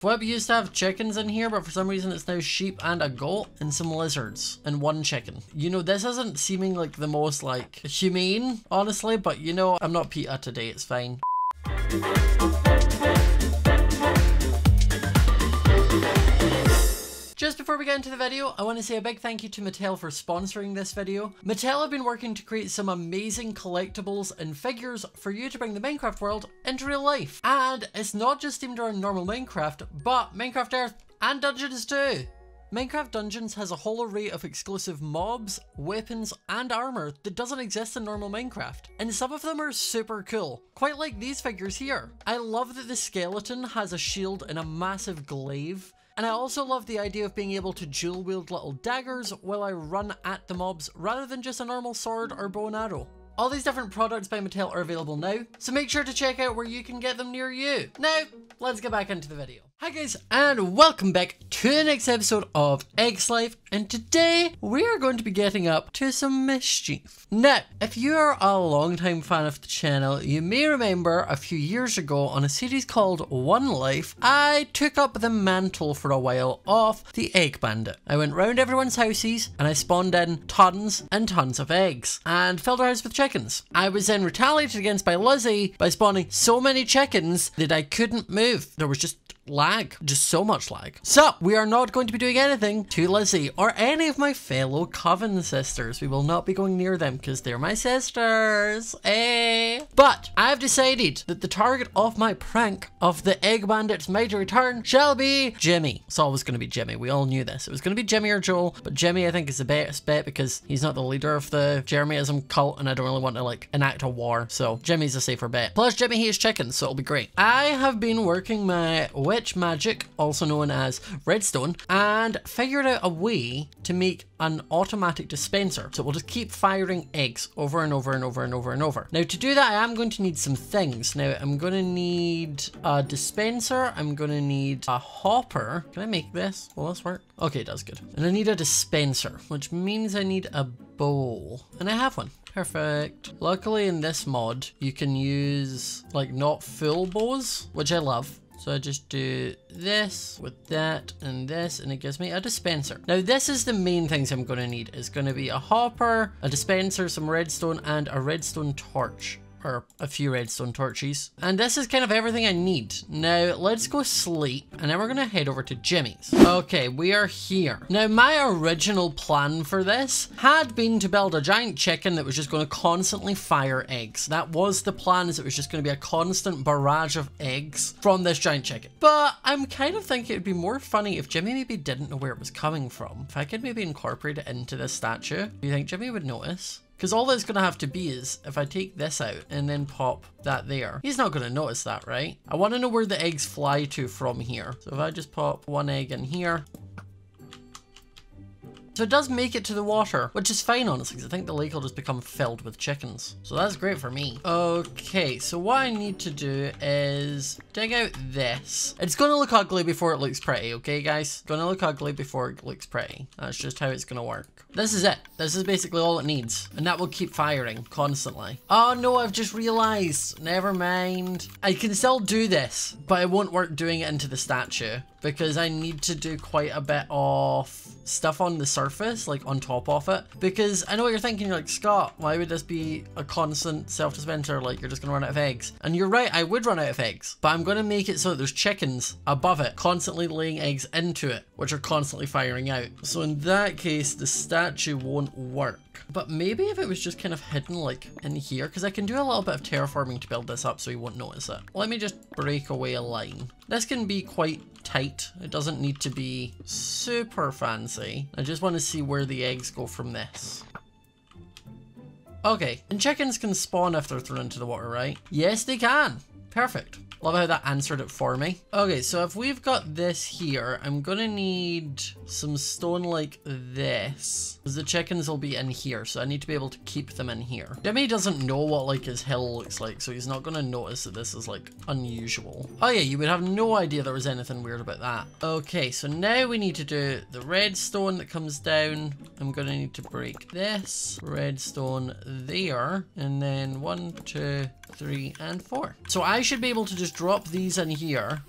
Web used to have chickens in here, but for some reason it's now sheep and a goat and some lizards and one chicken. You know, this isn't seeming like the most like humane, honestly, but you know, I'm not PETA today, it's fine. Just before we get into the video, I want to say a big thank you to Mattel for sponsoring this video. Mattel have been working to create some amazing collectibles and figures for you to bring the Minecraft world into real life. And it's not just themed around normal Minecraft, but Minecraft Earth and Dungeons too. Minecraft Dungeons has a whole array of exclusive mobs, weapons, and armor that doesn't exist in normal Minecraft. And some of them are super cool, quite like these figures here. I love that the skeleton has a shield and a massive glaive. And I also love the idea of being able to dual wield little daggers while I run at the mobs rather than just a normal sword or bow and arrow. All these different products by Mattel are available now, so make sure to check out where you can get them near you. Now, let's get back into the video. Hi guys, and welcome back to the next episode of Egg's Life, and today we are going to be getting up to some mischief. Now, if you are a long-time fan of the channel, you may remember a few years ago on a series called One Life, I took up the mantle for a while of the Egg Bandit. I went round everyone's houses and I spawned in tons and tons of eggs and filled our house with chickens. I was then retaliated against by Lizzie by spawning so many chickens that I couldn't move. There was just lag, just so much lag. So we are not going to be doing anything to Lizzie or any of my fellow Coven sisters. We will not be going near them because they're my sisters, But I've decided that the target of my prank of the Egg Bandit's mighty return shall be Jimmy. It's always going to be Jimmy. We all knew this. It was going to be Jimmy or Joel, but Jimmy I think is the best bet because he's not the leader of the Jeremyism cult and I don't really want to like enact a war. So Jimmy's a safer bet. Plus Jimmy hates chickens, so it'll be great. I have been working my witch magic, also known as redstone, and figured out a way to make an automatic dispenser. So it will just keep firing eggs over and over and over and over and over. Now to do that, I am going to need some things. Now I'm going to need a dispenser. I'm going to need a hopper. Can I make this? Will this work? Okay, it does, good. And I need a dispenser, which means I need a bowl. And I have one. Perfect. Luckily in this mod, you can use like not full bows, which I love. So I just do this with that and this, and it gives me a dispenser. Now this is the main things I'm going to need. It's going to be a hopper, a dispenser, some redstone, and a redstone torch. Or a few redstone torches. And this is kind of everything I need. Now, let's go sleep, and then we're gonna head over to Jimmy's. Okay, we are here. Now, my original plan for this had been to build a giant chicken that was just gonna constantly fire eggs. That was the plan, is it was just gonna be a constant barrage of eggs from this giant chicken. But I'm kind of thinking it'd be more funny if Jimmy maybe didn't know where it was coming from. If I could maybe incorporate it into this statue, do you think Jimmy would notice? Because all that's going to have to be is if I take this out and then pop that there. He's not going to notice that, right? I want to know where the eggs fly to from here. So if I just pop one egg in here. So it does make it to the water, which is fine, honestly, because I think the lake will just become filled with chickens. So that's great for me. Okay, so what I need to do is dig out this. It's going to look ugly before it looks pretty, okay, guys? It's going to look ugly before it looks pretty. That's just how it's going to work. This is it. This is basically all it needs. And that will keep firing constantly. Oh no, I've just realized. Never mind. I can still do this, but it won't work doing it into the statue because I need to do quite a bit of stuff on the surface, like on top of it. Because I know what you're thinking, you're like, Scott, why would this be a constant self-dispenser? Like, you're just gonna run out of eggs. And you're right, I would run out of eggs, but I'm gonna make it so that there's chickens above it, constantly laying eggs into it, which are constantly firing out. So in that case, the statue won't work. But maybe if it was just kind of hidden like in here, because I can do a little bit of terraforming to build this up so he won't notice it. Let me just break away a line. This can be quite tight. It doesn't need to be super fancy. I just want to see where the eggs go from this. Okay, and chickens can spawn if they're thrown into the water, right? Yes, they can. Perfect. Love how that answered it for me. Okay, so if we've got this here, I'm gonna need some stone like this. Because the chickens will be in here, so I need to be able to keep them in here. Jimmy doesn't know what like his hill looks like, so he's not gonna notice that this is like unusual. Oh yeah, you would have no idea there was anything weird about that. Okay, so now we need to do the redstone that comes down. I'm gonna need to break this redstone there, and then 1, 2, 3, and 4. So I should be able to just drop these in here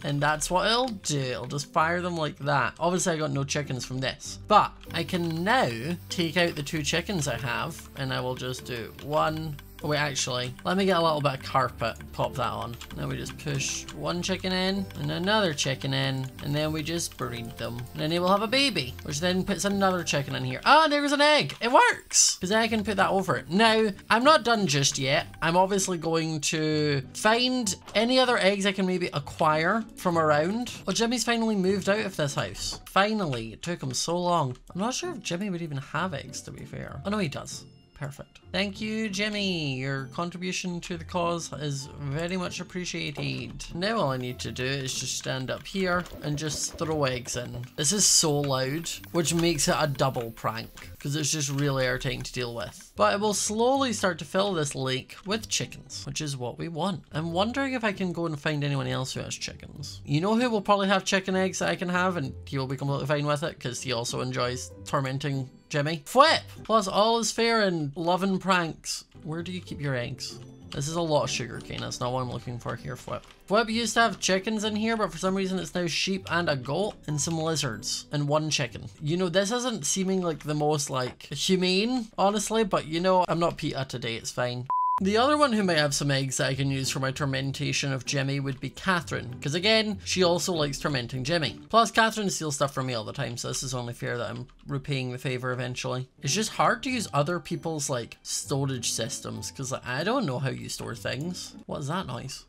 and that's what it'll do. It'll just fire them like that. Obviously, I got no chickens from this, but I can now take out the 2 chickens I have, and I will just do 1. Oh, wait, actually, let me get a little bit of carpet, pop that on. Now we just push 1 chicken in and another chicken in, and then we just breed them. And then they will have a baby, which then puts another chicken in here. Ah, there's an egg. It works, because then I can put that over it. Now, I'm not done just yet. I'm obviously going to find any other eggs I can maybe acquire from around. Oh, Jimmy's finally moved out of this house. Finally, it took him so long. I'm not sure if Jimmy would even have eggs, to be fair. Oh, no, he does. Perfect. Thank you, Jimmy. Your contribution to the cause is very much appreciated. Now all I need to do is just stand up here and just throw eggs in. This is so loud, which makes it a double prank, because it's just really irritating to deal with. But it will slowly start to fill this lake with chickens, which is what we want. I'm wondering if I can go and find anyone else who has chickens. You know who will probably have chicken eggs that I can have, and he will be completely fine with it, because he also enjoys tormenting Jimmy. Flip! Plus all is fair in love and pranks. Where do you keep your eggs? This is a lot of sugarcane. That's not what I'm looking for here, Flip. Flip used to have chickens in here, but for some reason it's now sheep and a goat and some lizards and 1 chicken. You know, this isn't seeming like the most like humane, honestly, but you know, I'm not PETA today. It's fine. The other one who might have some eggs that I can use for my tormentation of Jimmy would be Catherine, because again, she also likes tormenting Jimmy. Plus, Catherine steals stuff from me all the time, so this is only fair that I'm repaying the favor eventually. It's just hard to use other people's, like, storage systems, because like, I don't know how you store things. What is that noise?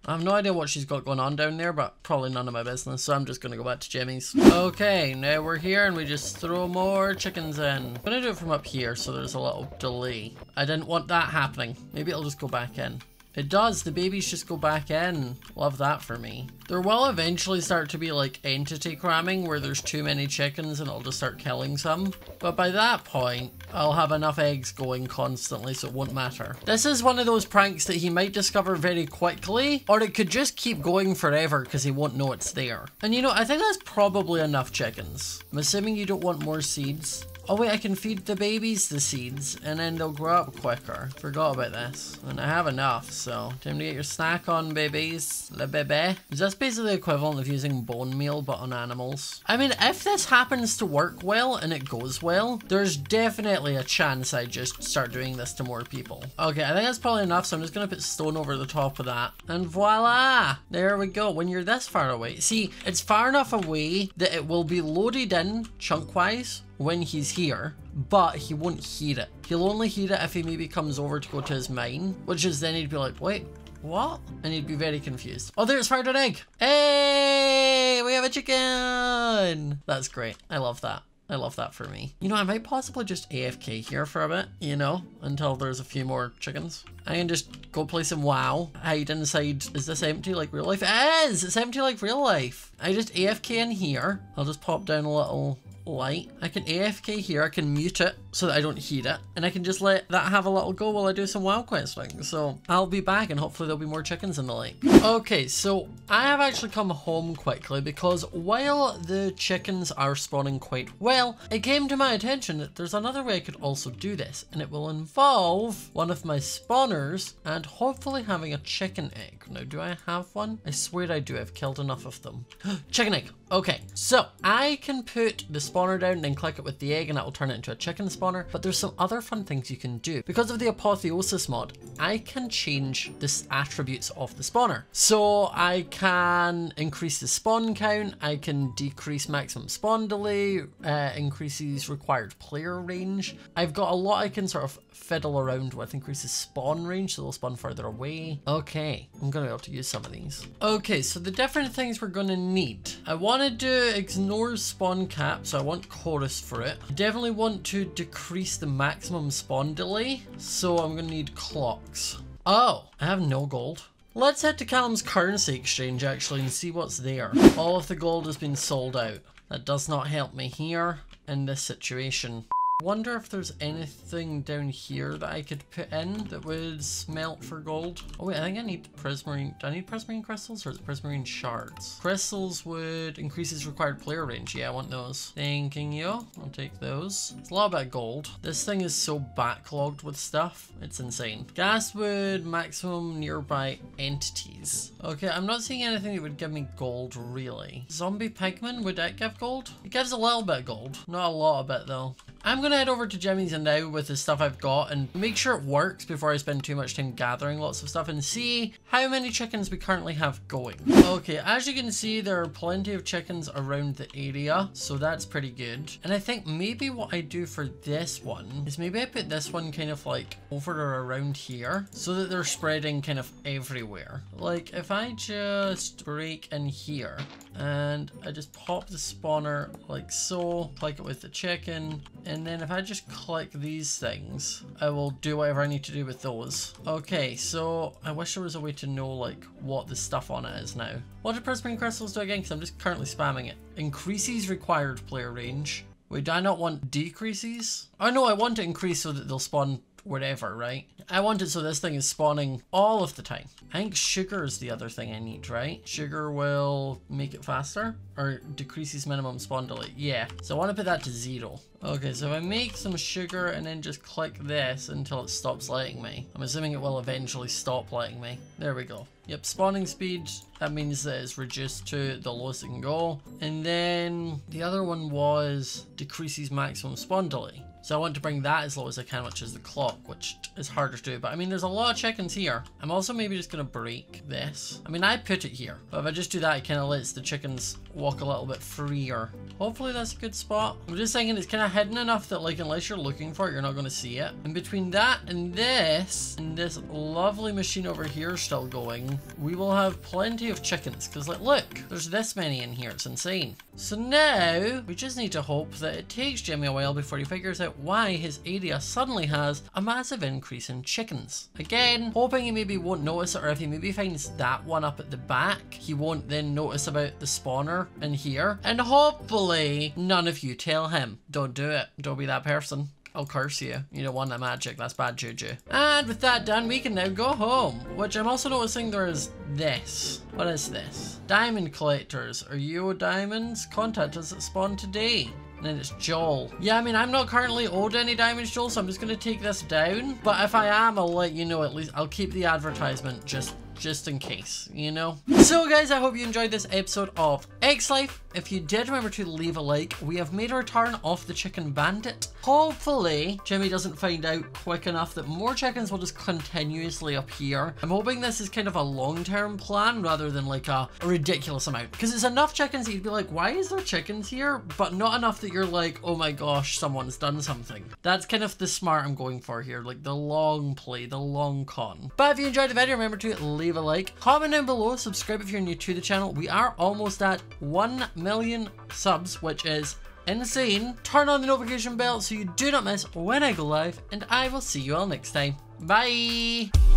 I have no idea what she's got going on down there, but probably none of my business, so I'm just gonna go back to Jimmy's. Okay, now we're here and we just throw more chickens in. I'm gonna do it from up here, so there's a little delay. I didn't want that happening. Maybe it'll just go back in. It does, the babies just go back in. Love that for me. There will eventually start to be like entity cramming where there's too many chickens and it'll just start killing some. But by that point, I'll have enough eggs going constantly so it won't matter. This is one of those pranks that he might discover very quickly, or it could just keep going forever because he won't know it's there. And you know, I think that's probably enough chickens. I'm assuming you don't want more seeds. Oh wait, I can feed the babies the seeds and then they'll grow up quicker. Forgot about this. And I have enough, so time to get your snack on, babies. Le bebe. Is this basically the equivalent of using bone meal but on animals? I mean, if this happens to work well and it goes well, there's definitely a chance I just start doing this to more people. Okay, I think that's probably enough, so I'm just gonna put stone over the top of that. And voila! There we go. When you're this far away. See, it's far enough away that it will be loaded in chunk-wise when he's here, but he won't hear it. He'll only hear it if he maybe comes over to go to his mine, which is then he'd be like, wait, what? And he'd be very confused. Oh, there's fired an egg. Hey, we have a chicken. That's great. I love that. I love that for me. You know, I might possibly just AFK here for a bit, you know, until there's a few more chickens. I can just go play some WoW, hide inside. Is this empty like real life? It is! It's empty like real life. I just AFK in here. I'll just pop down a little light. I can AFK here. I can mute it so that I don't hear it, and I can just let that have a little go while I do some WoW questing. So I'll be back and hopefully there'll be more chickens in the lake. Okay, so I have actually come home quickly because while the chickens are spawning quite well, it came to my attention that there's another way I could also do this, and it will involve one of my spawners and hopefully having a chicken egg. Now, do I have one? I swear I do. I've killed enough of them. Chicken egg. Okay, so I can put the spawner down and then click it with the egg and that will turn it into a chicken spawner, but there's some other fun things you can do. Because of the apotheosis mod, I can change the attributes of the spawner. So I can increase the spawn count, I can decrease maximum spawn delay, increases required player range. I've got a lot I can sort of fiddle around with, increases spawn range so they'll spawn further away. Okay, I'm gonna be able to use some of these. Okay, so the different things we're gonna need. I want to do ignore spawn cap, so I want chorus for it. I definitely want to decrease the maximum spawn delay, so I'm gonna need clocks. Oh, I have no gold. Let's head to Callum's currency exchange actually and see what's there. All of the gold has been sold out. That does not help me here in this situation. Wonder if there's anything down here that I could put in that would smelt for gold. Oh wait, I think I need prismarine. Do I need prismarine crystals or is it prismarine shards? Crystals would increase his required player range. Yeah, I want those. Thanking you. I'll take those. It's a lot about gold. This thing is so backlogged with stuff. It's insane. Gas would maximum nearby entities. Okay, I'm not seeing anything that would give me gold really. Zombie pigman, would that give gold? It gives a little bit of gold. Not a lot of it though. I'm gonna head over to Jimmy's and now with the stuff I've got and make sure it works before I spend too much time gathering lots of stuff and see how many chickens we currently have going. Okay, as you can see, there are plenty of chickens around the area, so that's pretty good. And I think maybe what I do for this one is maybe I put this one kind of like over or around here so that they're spreading kind of everywhere. Like if I just break in here and I just pop the spawner like so, click it with the chicken, and then if I just click these things, I will do whatever I need to do with those. Okay, so I wish there was a way to know like what the stuff on it is now. What do prismarine crystals do again? Because I'm just currently spamming it. Increases required player range. Wait, do I not want decreases? Oh no, I want to increase so that they'll spawn whatever, right? I want it so this thing is spawning all of the time. I think sugar is the other thing I need, right? Sugar will make it faster or decreases minimum spawn delay. Yeah, so I want to put that to 0. Okay, so if I make some sugar and then just click this until it stops letting me. I'm assuming it will eventually stop letting me. There we go. Yep, spawning speed, that means that it's reduced to the lowest it can go. And then the other one was decreases maximum spawn delay. So I want to bring that as low as I can, which is the clock, which is harder to do. But I mean, there's a lot of chickens here. I'm also maybe just going to break this. I mean, I put it here, but if I just do that, it kind of lets the chickens walk a little bit freer. Hopefully that's a good spot. I'm just thinking it's kind of hidden enough that like, unless you're looking for it, you're not going to see it. And between that and this lovely machine over here still going, we will have plenty of chickens. Because like, look, there's this many in here. It's insane. So now we just need to hope that it takes Jimmy a while before he figures out why his area suddenly has a massive increase in chickens. Again, hoping he maybe won't notice it, or if he maybe finds that one up at the back, he won't then notice about the spawner in here. And hopefully none of you tell him. Don't do it. Don't be that person. I'll curse you. You don't want that magic. That's bad juju. And with that done, we can now go home. Which I'm also noticing there is this. What is this? Diamond collectors. Are you diamonds? Contact us at spawn today. And then it's Joel. Yeah, I mean, I'm not currently owed any diamonds, Joel, so I'm just going to take this down. But if I am, I'll let you know at least. I'll keep the advertisement just in case, you know? So guys, I hope you enjoyed this episode of X Life. If you did, remember to leave a like. We have made a return of the chicken bandit. Hopefully, Jimmy doesn't find out quick enough that more chickens will just continuously appear. I'm hoping this is kind of a long-term plan rather than like a ridiculous amount. Because it's enough chickens that you'd be like, why is there chickens here? But not enough that you're like, oh my gosh, someone's done something. That's kind of the smart I'm going for here. Like the long play, the long con. But if you enjoyed the video, remember to leave a like, comment down below, subscribe if you're new to the channel. We are almost at 1 million subs, which is insane. Turn on the notification bell so you do not miss when I go live, and I will see you all next time. Bye!